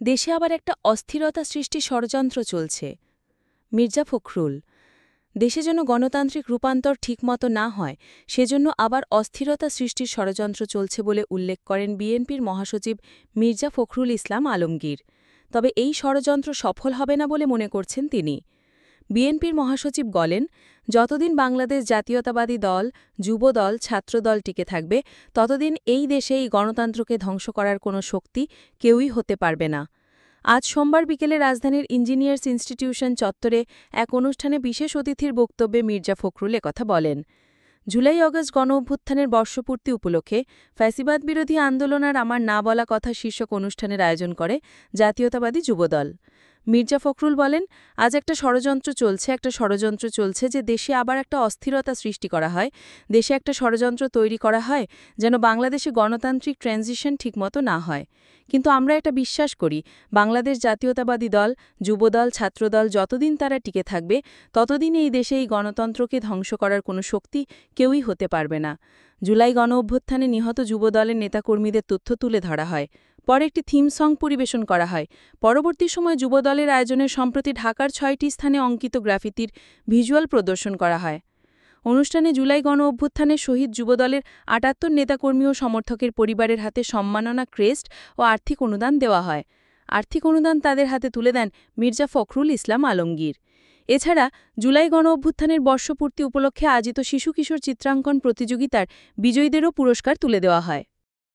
দেশে আবার একটা অস্থিরতা সৃষ্টির ষড়যন্ত্র চলছে। মির্জা ফখরুল, দেশে যেন গণতান্ত্রিক রূপান্তর ঠিকমতো না হয় সেজন্য আবার অস্থিরতা সৃষ্টির ষড়যন্ত্র চলছে বলে উল্লেখ করেন বিএনপির মহাসচিব মির্জা ফখরুল ইসলাম আলমগীর। তবে এই ষড়যন্ত্র সফল হবে না বলে মনে করছেন তিনি। বিএনপির মহাসচিব বলেন, যতদিন বাংলাদেশ জাতীয়তাবাদী দল, যুবদল, ছাত্রদল টিকে থাকবে ততদিন এই দেশে এই গণতন্ত্রকে ধ্বংস করার কোনো শক্তি কেউই হতে পারবে না। আজ সোমবার বিকেলে রাজধানীর ইঞ্জিনিয়ার্স ইনস্টিটিউশন চত্বরে এক অনুষ্ঠানে বিশেষ অতিথির বক্তব্যে মির্জা ফখরুল একথা বলেন। জুলাই-আগস্ট গণঅভ্যুত্থানের বর্ষপূর্তি উপলক্ষে ফ্যাসিবাদ বিরোধী আন্দোলন আর আমার না বলা কথা শীর্ষক অনুষ্ঠানের আয়োজন করে জাতীয়তাবাদী যুবদল। মির্জা ফখরুল বলেন, আজ একটা ষড়যন্ত্র চলছে যে দেশে আবার একটা অস্থিরতা সৃষ্টি করা হয়, দেশে একটা ষড়যন্ত্র তৈরি করা হয় যেন বাংলাদেশে গণতান্ত্রিক ট্রানজিশন ঠিকমতো না হয়। কিন্তু আমরা এটা বিশ্বাস করি, বাংলাদেশ জাতীয়তাবাদী দল, যুবদল, ছাত্রদল যতদিন তারা টিকে থাকবে ততদিন এই দেশে এই গণতন্ত্রকে ধ্বংস করার কোনো শক্তি কেউই হতে পারবে না। জুলাই গণঅভ্যুত্থানে নিহত যুবদলের নেতাকর্মীদের তথ্য তুলে ধরা হয়। পরে একটি থিম সং পরিবেশন করা হয়। পরবর্তী সময় যুবদলের আয়োজনে সম্প্রতি ঢাকার ৬টি স্থানে অঙ্কিত গ্রাফিতির ভিজুয়াল প্রদর্শন করা হয়। অনুষ্ঠানে জুলাই গণঅভ্যুত্থানে শহীদ যুবদলের ৭৮ নেতাকর্মী ও সমর্থকের পরিবারের হাতে সম্মাননা ক্রেস্ট ও আর্থিক অনুদান দেওয়া হয়। আর্থিক অনুদান তাদের হাতে তুলে দেন মির্জা ফখরুল ইসলাম আলমগীর। এছাড়া জুলাই গণঅভ্যুত্থানের বর্ষপূর্তি উপলক্ষে আয়োজিত শিশু কিশোর চিত্রাঙ্কন প্রতিযোগিতার বিজয়ীদেরও পুরস্কার তুলে দেওয়া হয়।